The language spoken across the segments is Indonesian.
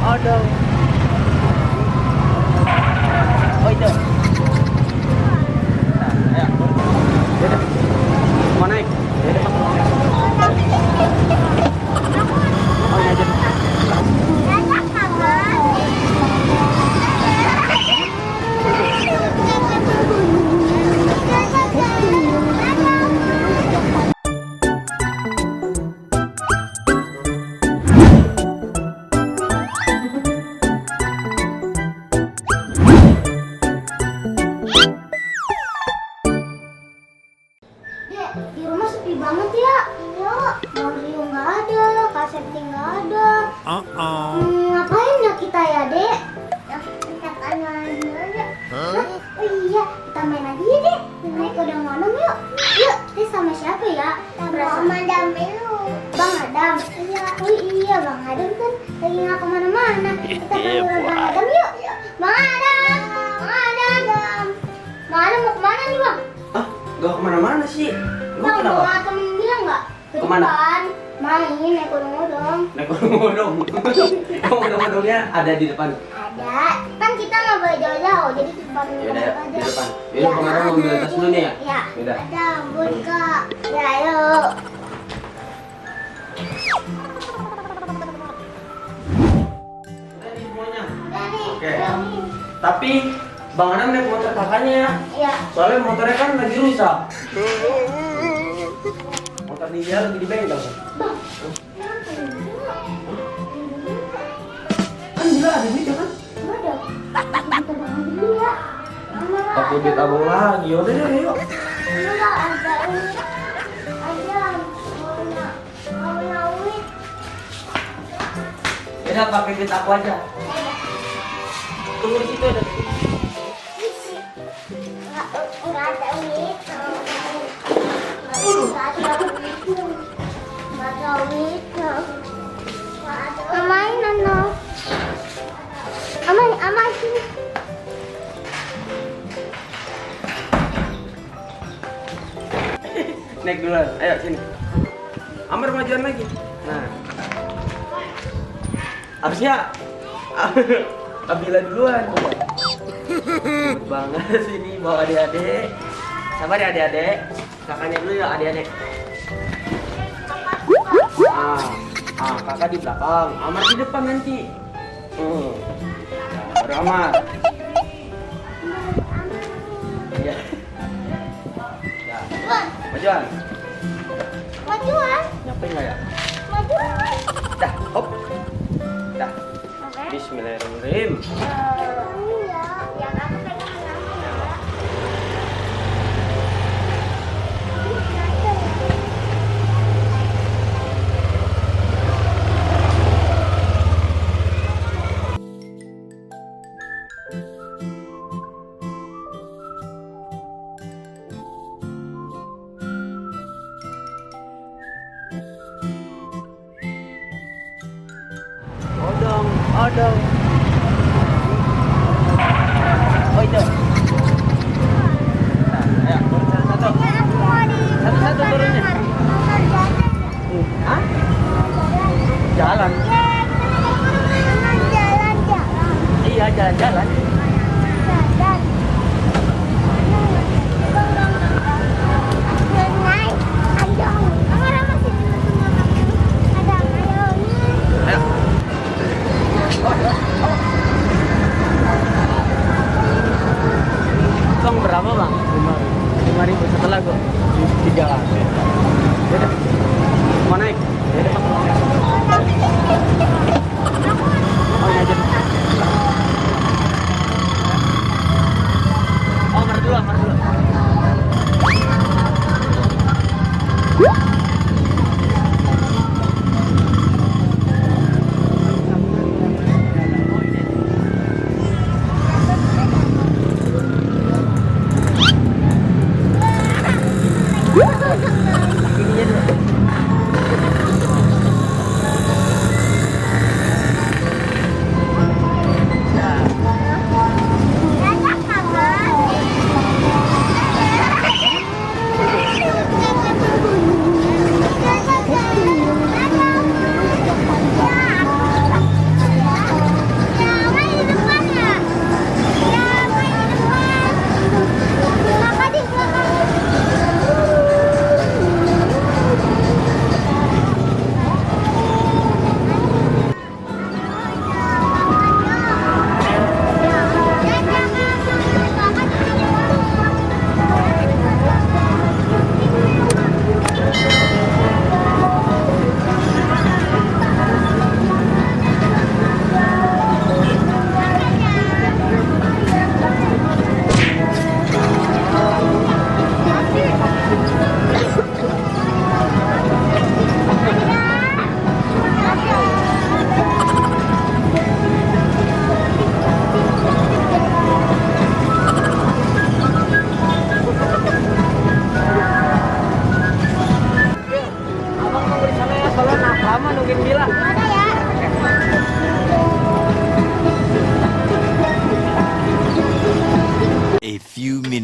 odong. Oh itu. Nah, ayo. Yaudah. Mau naik? Yaudah. Oh ini aja. Di rumah sepi banget ya. Iya, Mario nggak ada, Kak Septi nggak ada. Ngapain ya kita ya, Dek? Kita kan main aja. Oh iya, kita main lagi ya, Dek. Naik udah malam yuk. Yuk, kita sama siapa ya? Sama Adam dulu. Bang Adam. Iya. Oh iya, Bang Adam kan lagi nggak kemana-mana. Kita panggil Bang Adam yuk. Bang Adam. Bang Adam. Bang Adam mau kemana nih, Bang? Ah, gak kemana-mana sih. Bang, bawa temen bilang nggak? Ke Kemana? depan. Main naik odong-odong. Naik odong-odong. Oh, odong-odongnya ada di depan. Ada. Kan kita nggak boleh jauh-jauh, jadi di depan Yaudah, aja. di depan. Yaudah, pengaruh mau ambil tas dulu nih ya? Ya. Yaudah. Ada, buat Kak. Ya, yuk. Udah nih semuanya. Udah nih. Oke. udah nih. Tapi Bang Adam naik motor kakaknya ya. Ya. Soalnya motornya kan lagi rusak. Motor dia lagi di bengkel. Bang. Kan dia ada duit ya kan? Udah. Kita bangun dulu ya. Mama, Pakai duit abang lagi. Yaudah deh, yuk. Mama, ada ini. Ada. Warna wit. Yaudah, pakai duit aku aja. Tunggu di situ ada. Nggak ada wit. Nggak ada wit. Nggak ada wit. Amain, Nano. Amai sini. Naik duluan. Ayo sini. Amar majuan lagi. Nah. Harusnya Abila duluan. Banget sini bawa adik-adik. Sabar ya adik-adik. Kakaknya dulu ya adik-adik. Kakak di belakang. Amar di depan nanti. Baru Amar. Iya. Ya. Majuan. Majuan. Nyampe nggak ya? Majuan. Dah, hop. Dah. Bismillahirrahmanirrahim. Iya, yang aku pegang ya. Odong, odong. Oh itu. Nah, ayo turun satu-satu. Aku mau di Satu-satu turunnya. Hah? Jalan. Jalan. Iya, jalan-jalan. Ayo.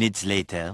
minutes later.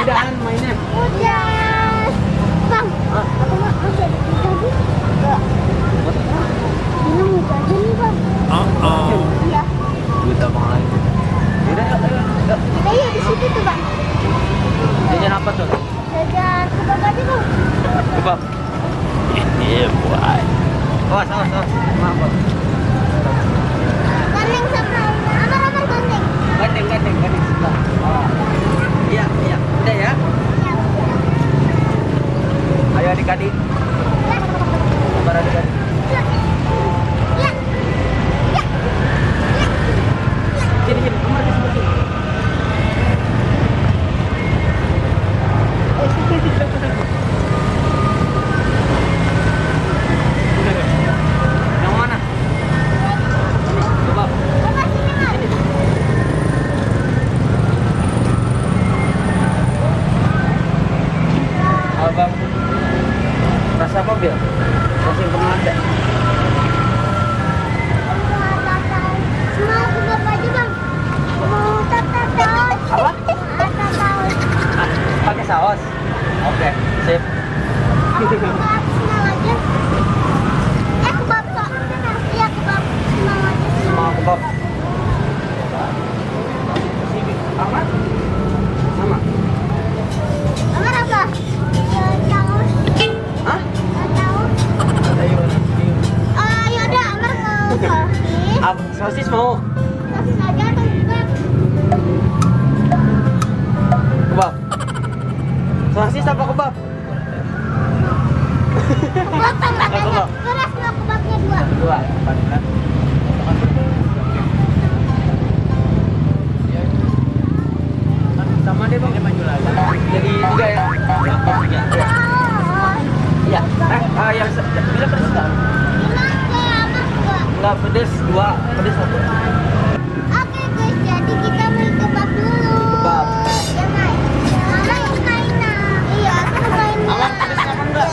Udahan mainnya. Udah. Bang, aku nggak mau jadi tadi. Enggak. Ini mau jajan nih, Bang. Iya. Kita mau lagi. Udah, yuk. Kita yuk di situ tuh, Bang. Jajan apa tuh? Jajan kebab aja, Bang. Kebab. Yeah, boy. Oh, salah. Maaf, Bang. Gandeng sama Amar gandeng. Gandeng sebelah. Oh. Iya. Udah ya. Iya. Ayo adik-adik. Sabar adik-adik. Ya. Ya. Ya. Sini, Amar ke sebelah sini. Yang mana? Coba. Bapak sini, Mas. Abang. Rasa apa, Bil? Rasa yang pernah ada. Semua kebab aja, Bang. Mau tahu. Apa? Tahu. Pakai saus. Oke, sip. Aku kebab semua aja. Kebab kok. Iya, kebab semua aja. Semua kebab. Aman? Sama. Amar apa? Ya, tahu. Hah? Tahu. Ayo. Yaudah, Amar mau sosis. Sosis mau? Sosis aja atau kebab? Kebab. Sosis apa kebab? Kebab tambahnya Kebab. keras, mau kebabnya 2. Dua. Sama deh, Bang. Maju lagi. Jadi 3 ya? Ya, 3. Iya. Yang bila pedes enggak? Gimana kayak Amar 2? Enggak pedes 2, pedes 1. Oke guys, jadi kita main kebab dulu. Kebab. Ya main. Amar mainan. Iya, aku mainan. Amar pedes apa enggak?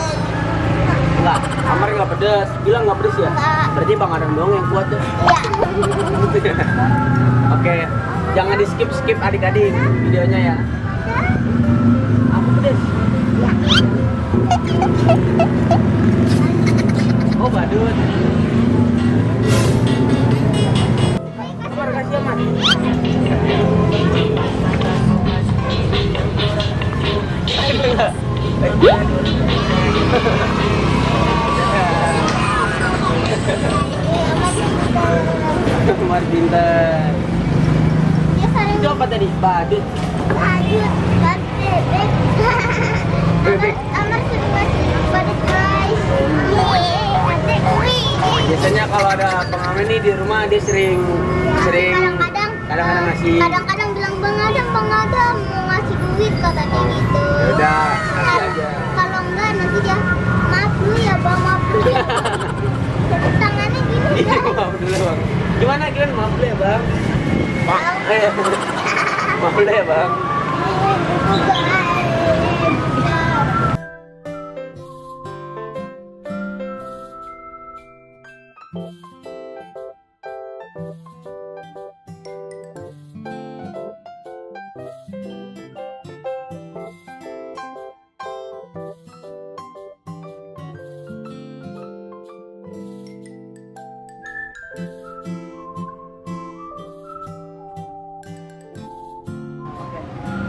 Enggak. Amar enggak pedes. Bilang enggak pedes ya? Enggak. Berarti Bang Adam doang yang kuat ya. Iya. Oke. Jangan di skip adik-adik videonya ya. Aku pedes. Oh, badut. Amar kasih Amar. Amar pintar. Dia sering Itu apa tadi? Badut. lanjut dan bebek. Bebek. Amar sering ngasih obat guys. Yeay, wih. Biasanya kalau ada pengamen nih di rumah dia sering kadang-kadang ngasih. Kadang-kadang bilang Bang Adam mau ngasih duit katanya gitu. Yaudah, kasih aja. Kalau enggak nanti dia maaf dulu ya Bang, maaf dulu ya. Tepuk tangannya gini Iya, guys. maaf dulu Bang. Gimana maaf dulu ya Bang? Maaf dulu ya Bang.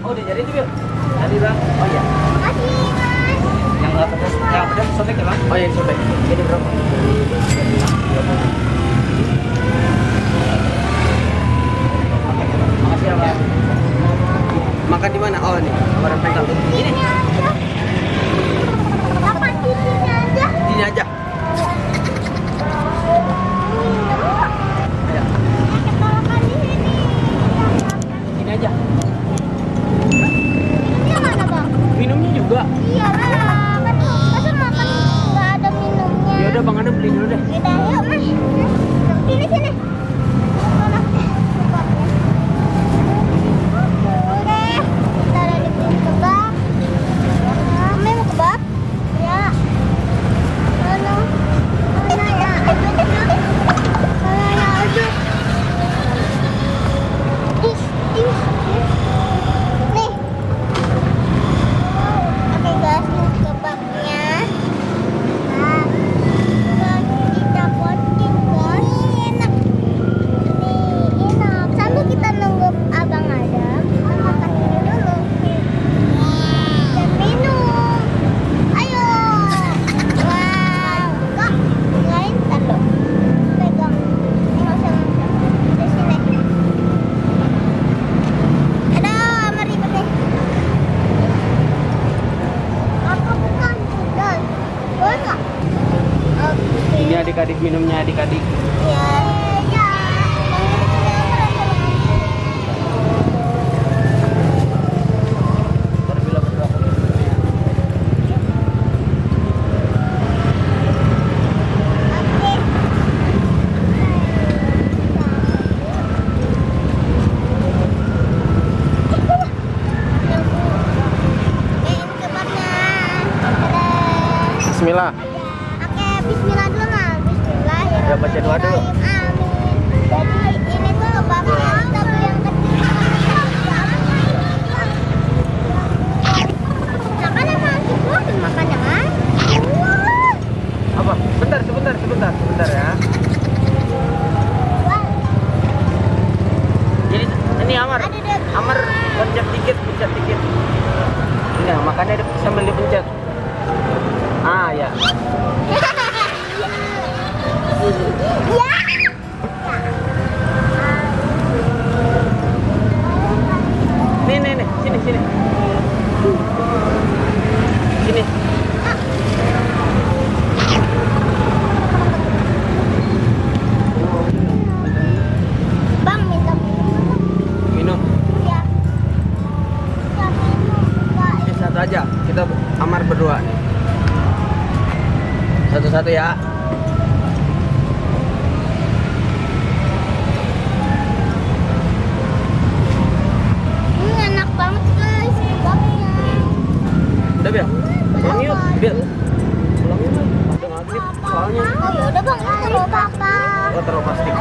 Oh, udah jadi tuh, Bil? Jadi, Bang? Oh iya. Makasih Mas. Yang nggak pedas, sobek ya, Bang? Oh iya, sobek. Jadi berapa? 30. Makasih ya, Bang. Makan di mana? Oh, nih. Kamar nih. Mana? Kebabnya. Oke, kita ada di pintu kebab. Mami mau kebab? Ya. Mana? Mana ya aduknya? Mana ya aduk? Ih. Nih. Oke guys, ini kebabnya. Nah, kita potting guys. Enak. Nih, enak. Sambil kita nunggu abang Adam, kita makan ini dulu. Dan minum. Ayo. Wow. Kak, lain taruh. Pegang. Nggak usah. Di sini. Aduh, mari pakai. Apa bukan? Dan. Boleh nggak? Oke. Ini adik-adik minumnya adik-adik. Ya. Ya. Ntar bila berdua. Oke. Ini kebabnya. Dadah. Bismillah. Oke, bismillah dulu lah. Bismillahirrahmanirrahim. Ya, baca doa dulu. Amin. Jadi ini tuh kebabnya kita beli yang kecil. Makan sama si makan ya kan? Apa? Sebentar ya. Jadi ini Amar. Ada deh. Amar pencet dikit. Ini makannya sambil dipencet. Ah ya. Ya. Nih, sini. Sini. Bang minta minum. Minum. Ya. Ya minum. Pak. Ini satu aja. Kita Amar berdua nih. Satu-satu ya. Ini enak banget guys kebabnya. Udah Bil. Pulang yuk, Bil. Pulang yuk. Udah maghrib soalnya. Oh ya udah bang, taruh papa. Oh, taruh plastik.